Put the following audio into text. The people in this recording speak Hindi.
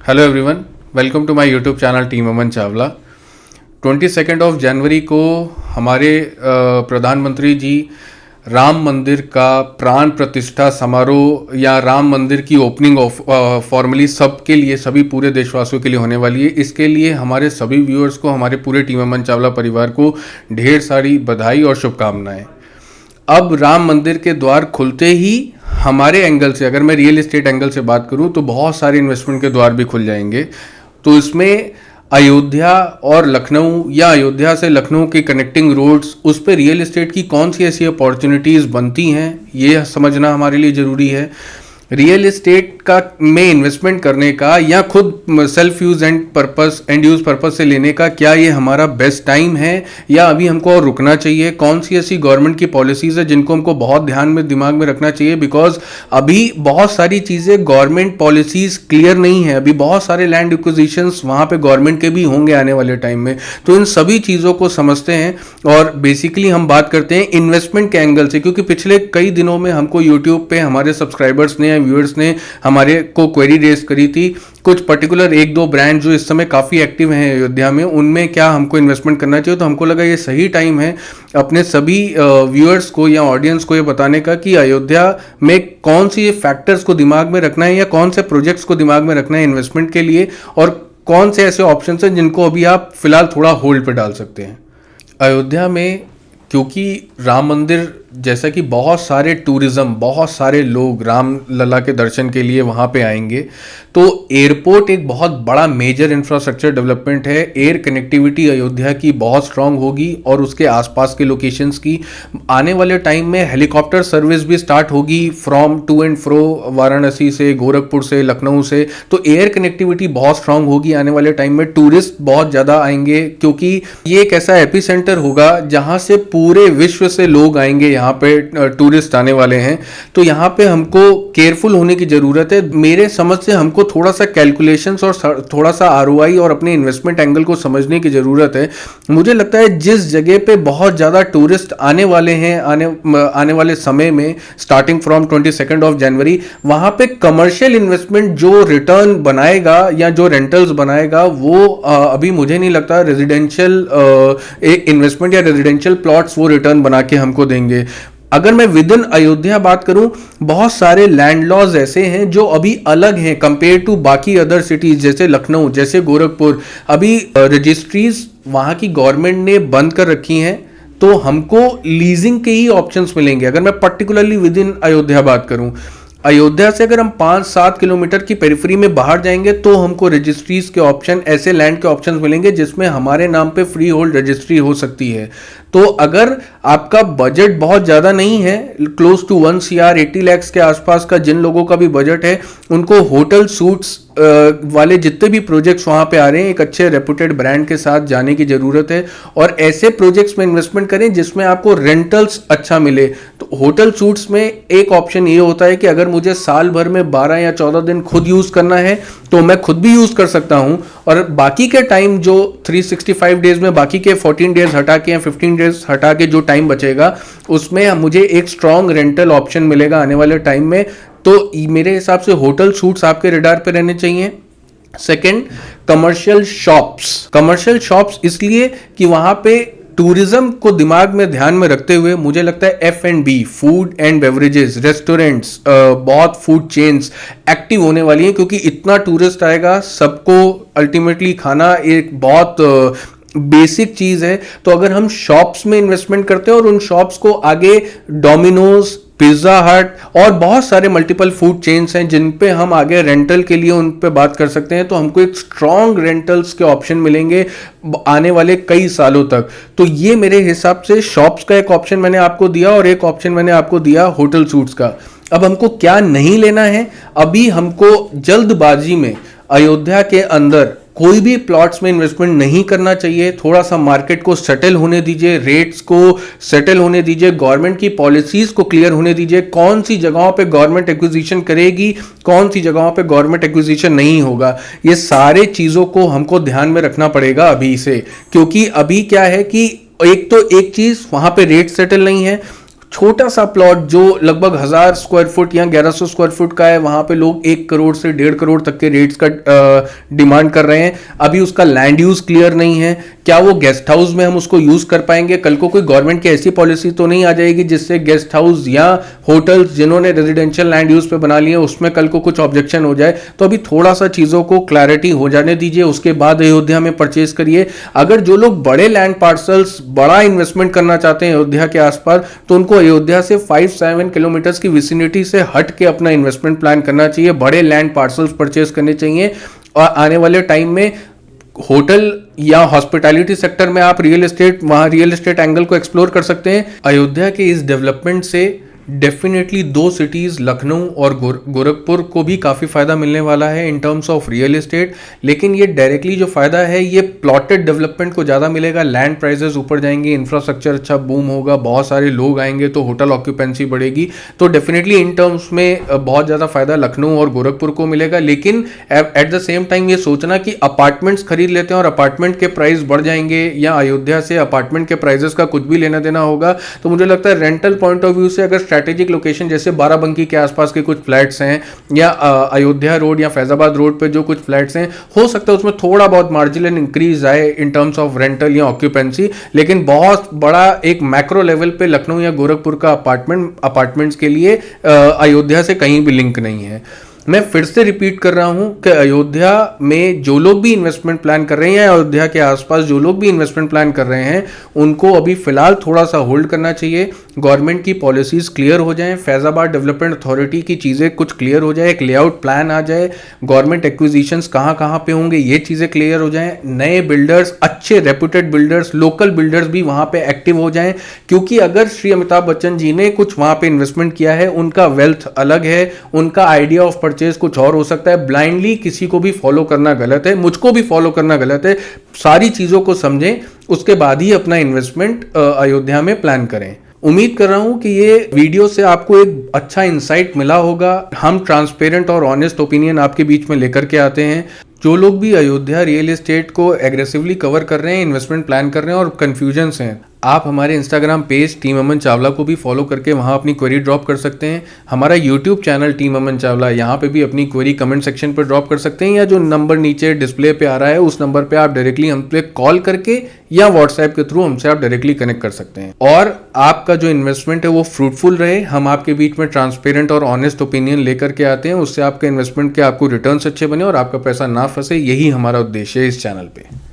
Hello everyone, welcome to my YouTube channel team Aman Chawla. 22 जनवरी को हमारे प्रधानमंत्री जी राम मंदिर का प्राण प्रतिष्ठा समारोह या राम मंदिर की ओपनिंग फॉर्मली सबके लिए, सभी पूरे देशवासियों के लिए होने वाली है। इसके लिए हमारे सभी व्यूअर्स को, हमारे पूरे टीम अमन चावला परिवार को ढेर सारी बधाई और शुभकामनाएं। अब राम मंदिर के द्वार खुलते ही हमारे एंगल से, अगर मैं रियल एस्टेट एंगल से बात करूं तो बहुत सारे इन्वेस्टमेंट के द्वार भी खुल जाएंगे। तो इसमें अयोध्या और लखनऊ या अयोध्या से लखनऊ की कनेक्टिंग रोड्स, उस पर रियल एस्टेट की कौन सी ऐसी अपॉर्चुनिटीज़ बनती हैं, ये समझना हमारे लिए ज़रूरी है। रियल एस्टेट का में इन्वेस्टमेंट करने का या खुद self use and use purpose से लेने का, क्या ये हमारा बेस्ट टाइम है या अभी हमको और रुकना चाहिए? कौन सी ऐसी गवर्नमेंट की पॉलिसीज है जिनको हमको बहुत ध्यान में दिमाग में रखना चाहिए? बिकॉज अभी बहुत सारी चीज़ें गवर्नमेंट पॉलिसीज क्लियर नहीं है। अभी बहुत सारे लैंड एक्विजिशंस वहाँ पे गवर्नमेंट के भी होंगे आने वाले टाइम में। तो इन सभी चीज़ों को समझते हैं और बेसिकली हम बात करते हैं इन्वेस्टमेंट के एंगल से, क्योंकि पिछले कई दिनों में हमको यूट्यूब पे हमारे सब्सक्राइबर्स ने, व्यूअर्स ने हमारे को क्वेरी रेज करी थी। कुछ पर्टिकुलर एक दो ब्रांड जो इस समय काफ़ी एक्टिव हैं अयोध्या में, उनमें क्या हमको इन्वेस्टमेंट करना चाहिए। तो हमको लगा ये सही टाइम है अपने सभी व्यूअर्स को या ऑडियंस को ये बताने का कि अयोध्या में कौन सी फैक्टर्स को दिमाग में रखना है या कौन से प्रोजेक्ट्स को दिमाग में रखना है इन्वेस्टमेंट के लिए, और कौन से ऐसे ऑप्शन हैं जिनको अभी आप फिलहाल थोड़ा होल्ड पर डाल सकते हैं। अयोध्या में क्योंकि राम मंदिर, जैसा कि बहुत सारे टूरिज्म, बहुत सारे लोग राम लला के दर्शन के लिए वहाँ पे आएंगे, तो एयरपोर्ट एक बहुत बड़ा मेजर इंफ्रास्ट्रक्चर डेवलपमेंट है। एयर कनेक्टिविटी अयोध्या की बहुत स्ट्रांग होगी और उसके आसपास के लोकेशंस की। आने वाले टाइम में हेलीकॉप्टर सर्विस भी स्टार्ट होगी from to and fro, Varanasi से, गोरखपुर से, लखनऊ से। तो एयर कनेक्टिविटी बहुत स्ट्रांग होगी आने वाले टाइम में। टूरिस्ट बहुत ज़्यादा आएंगे क्योंकि ये एक ऐसा एपी सेंटर होगा जहाँ से पूरे विश्व से लोग आएंगे, यहाँ पे टूरिस्ट आने वाले हैं। तो यहाँ पे हमको केयरफुल होने की ज़रूरत है। मेरे समझ से हमको थोड़ा सा कैलकुलेशंस और थोड़ा सा आरओआई और अपने इन्वेस्टमेंट एंगल को समझने की ज़रूरत है। मुझे लगता है जिस जगह पे बहुत ज़्यादा टूरिस्ट आने वाले हैं आने वाले समय में, स्टार्टिंग फ्रॉम 22 जनवरी, वहाँ पे कमर्शियल इन्वेस्टमेंट जो रिटर्न बनाएगा या जो रेंटल्स बनाएगा, वो अभी मुझे नहीं लगता रेजिडेंशियल इन्वेस्टमेंट या रेजिडेंशियल प्लॉट्स वो रिटर्न बना के हमको देंगे। अगर मैं विद इन अयोध्या बात करूं, बहुत सारे लैंड लॉज ऐसे हैं जो अभी अलग हैं कंपेयर टू बाकी अदर सिटीज, जैसे लखनऊ, जैसे गोरखपुर। अभी रजिस्ट्रीज वहां की गवर्नमेंट ने बंद कर रखी हैं, तो हमको लीजिंग के ही ऑप्शंस मिलेंगे। अगर मैं पर्टिकुलरली विद इन अयोध्या बात करूं, अयोध्या से अगर हम 5-7 किलोमीटर की पेरिफेरी में बाहर जाएंगे तो हमको रजिस्ट्रीज के ऑप्शन, ऐसे लैंड के ऑप्शंस मिलेंगे जिसमें हमारे नाम पे फ्री होल्ड रजिस्ट्री हो सकती है। तो अगर आपका बजट बहुत ज़्यादा नहीं है, क्लोज टू 1 CR 80 lakhs के आसपास का जिन लोगों का भी बजट है, उनको होटल सूट्स वाले जितने भी प्रोजेक्ट्स वहाँ पे आ रहे हैं, एक अच्छे रेपुटेड ब्रांड के साथ जाने की ज़रूरत है और ऐसे प्रोजेक्ट्स में इन्वेस्टमेंट करें जिसमें आपको रेंटल्स अच्छा मिले। तो होटल सूट्स में एक ऑप्शन ये होता है कि अगर मुझे साल भर में 12 या 14 दिन खुद यूज़ करना है तो मैं खुद भी यूज़ कर सकता हूँ, और बाकी के टाइम जो 365 डेज में बाकी के 14 डेज हटा के या 15 डेज हटा के जो टाइम बचेगा, उसमें मुझे एक स्ट्रॉन्ग रेंटल ऑप्शन मिलेगा आने वाले टाइम में। तो मेरे हिसाब से होटल सूट्स आपके रडार पे रहने चाहिए। सेकंड, कमर्शियल शॉप्स इसलिए कि वहां पे टूरिज्म को दिमाग में ध्यान में रखते हुए मुझे लगता है F&B, food and beverages, restaurants, बहुत फूड चेन्स एक्टिव होने वाली हैं, क्योंकि इतना टूरिस्ट आएगा, सबको अल्टीमेटली खाना एक बहुत बेसिक चीज़ है। तो अगर हम शॉप्स में इन्वेस्टमेंट करते हैं और उन शॉप्स को आगे डोमिनोज, पिज्जा हट और बहुत सारे मल्टीपल फूड चेन्स हैं जिन पे हम आगे रेंटल के लिए उन पे बात कर सकते हैं, तो हमको एक स्ट्रॉन्ग रेंटल्स के ऑप्शन मिलेंगे आने वाले कई सालों तक। तो ये मेरे हिसाब से शॉप्स का एक ऑप्शन मैंने आपको दिया और एक ऑप्शन मैंने आपको दिया होटल सूट्स का। अब हमको क्या नहीं लेना है, अभी हमको जल्दबाजी में अयोध्या के अंदर कोई भी प्लॉट्स में इन्वेस्टमेंट नहीं करना चाहिए। थोड़ा सा मार्केट को सेटल होने दीजिए, रेट्स को सेटल होने दीजिए, गवर्नमेंट की पॉलिसीज को क्लियर होने दीजिए, कौन सी जगहों पे गवर्नमेंट एक्विजिशन करेगी, कौन सी जगहों पे गवर्नमेंट एक्विजिशन नहीं होगा। ये सारे चीज़ों को हमको ध्यान में रखना पड़ेगा अभी से, क्योंकि अभी क्या है कि एक चीज़ वहाँ पे रेट सेटल नहीं है, छोटा सा प्लॉट जो लगभग 1000 स्क्वायर फुट या 1100 स्क्वायर फुट का है, वहां पे लोग 1 करोड़ से 1.5 करोड़ तक के रेट्स का डिमांड कर रहे हैं। अभी उसका लैंड यूज क्लियर नहीं है, क्या वो गेस्ट हाउस में हम उसको यूज कर पाएंगे? कल को कोई गवर्नमेंट की ऐसी पॉलिसी तो नहीं आ जाएगी जिससे गेस्ट हाउस या होटल्स जिन्होंने रेजिडेंशियल लैंड यूज पे बना लिए उसमें कल को कुछ ऑब्जेक्शन हो जाए? तो अभी थोड़ा सा चीजों को क्लैरिटी हो जाने दीजिए, उसके बाद अयोध्या में परचेज करिए। अगर जो लोग बड़े लैंड पार्सल्स, बड़ा इन्वेस्टमेंट करना चाहते हैं अयोध्या के आसपास, तो उनको अयोध्या से 5-7 किलोमीटर की विसिनिटी से हट के अपना इन्वेस्टमेंट प्लान करना चाहिए, बड़े लैंड पार्सल्स परचेज करने चाहिए। और आने वाले टाइम में होटल या हॉस्पिटैलिटी सेक्टर में आप रियल एस्टेट एंगल को एक्सप्लोर कर सकते हैं। अयोध्या के इस डेवलपमेंट से डेफिनेटली 2 सिटीज लखनऊ और गोरखपुर को भी काफ़ी फ़ायदा मिलने वाला है in terms of real estate. लेकिन ये डायरेक्टली जो फ़ायदा है ये प्लॉटेड डेवलपमेंट को ज़्यादा मिलेगा, लैंड प्राइसेस ऊपर जाएंगे, इंफ्रास्ट्रक्चर अच्छा बूम होगा, बहुत सारे लोग आएंगे तो होटल ऑक्यूपेंसी बढ़ेगी। तो डेफिनेटली इन टर्म्स में बहुत ज़्यादा फ़ायदा लखनऊ और गोरखपुर को मिलेगा। लेकिन एट द सेम टाइम ये सोचना कि अपार्टमेंट्स खरीद लेते हैं और अपार्टमेंट के प्राइस बढ़ जाएंगे या अयोध्या से अपार्टमेंट के प्राइजेस का कुछ भी लेना देना होगा, तो मुझे लगता है रेंटल पॉइंट ऑफ व्यू से अगर स्ट्रैटेजिक लोकेशन जैसे बाराबंकी के आसपास के कुछ फ्लैट्स हैं या अयोध्या रोड या फैजाबाद रोड पे जो कुछ फ्लैट्स हैं, हो सकता है उसमें थोड़ा बहुत मार्जिनल इंक्रीज आए इन टर्म्स ऑफ रेंटल या ऑक्यूपेंसी। लेकिन बहुत बड़ा एक मैक्रो लेवल पे लखनऊ या गोरखपुर का अपार्टमेंट्स के लिए अयोध्या से कहीं भी लिंक नहीं है। मैं फिर से रिपीट कर रहा हूं कि अयोध्या में जो लोग भी इन्वेस्टमेंट प्लान कर रहे हैं या अयोध्या के आसपास जो लोग भी इन्वेस्टमेंट प्लान कर रहे हैं, उनको अभी फिलहाल थोड़ा सा होल्ड करना चाहिए। गवर्नमेंट की पॉलिसीज क्लियर हो जाएं, फैजाबाद डेवलपमेंट अथॉरिटी की चीज़ें कुछ क्लियर हो जाए, एक लेआउट प्लान आ जाए, गवर्नमेंट एक्विजिशंस कहाँ पे होंगे ये चीज़ें क्लियर हो जाएं, नए बिल्डर्स, अच्छे रेपुटेड बिल्डर्स, लोकल बिल्डर्स भी वहाँ पे एक्टिव हो जाएं। क्योंकि अगर श्री अमिताभ बच्चन जी ने कुछ वहाँ पे इन्वेस्टमेंट किया है, उनका वेल्थ अलग है, उनका आइडिया ऑफ परचेज कुछ और हो सकता है। ब्लाइंडली किसी को भी फॉलो करना गलत है, मुझको भी फॉलो करना गलत है। सारी चीज़ों को समझें, उसके बाद ही अपना इन्वेस्टमेंट अयोध्या में प्लान करें। उम्मीद कर रहा हूं कि ये वीडियो से आपको एक अच्छा इंसाइट मिला होगा। हम ट्रांसपेरेंट और ऑनेस्ट ओपिनियन आपके बीच में लेकर के आते हैं। जो लोग भी अयोध्या रियल एस्टेट को एग्रेसिवली कवर कर रहे हैं, इन्वेस्टमेंट प्लान कर रहे हैं और कन्फ्यूजन्स हैं, आप हमारे Instagram page team Aman Chawla को भी फॉलो करके वहाँ अपनी क्वेरी ड्रॉप कर सकते हैं। हमारा YouTube channel team Aman Chawla, यहाँ पे भी अपनी क्वेरी कमेंट सेक्शन पर ड्रॉप कर सकते हैं, या जो नंबर नीचे डिस्प्ले पे आ रहा है उस नंबर पे आप डायरेक्टली हम पे कॉल करके या व्हाट्सएप के थ्रू हमसे आप डायरेक्टली कनेक्ट कर सकते हैं। और आपका जो इन्वेस्टमेंट है वो फ्रूटफुल रहे, हम आपके बीच में ट्रांसपेरेंट और ऑनेस्ट ओपिनियन लेकर के आते हैं, उससे आपके इन्वेस्टमेंट के आपको रिटर्न्स अच्छे बने और आपका पैसा ना फंसे, यही हमारा उद्देश्य है इस चैनल पे।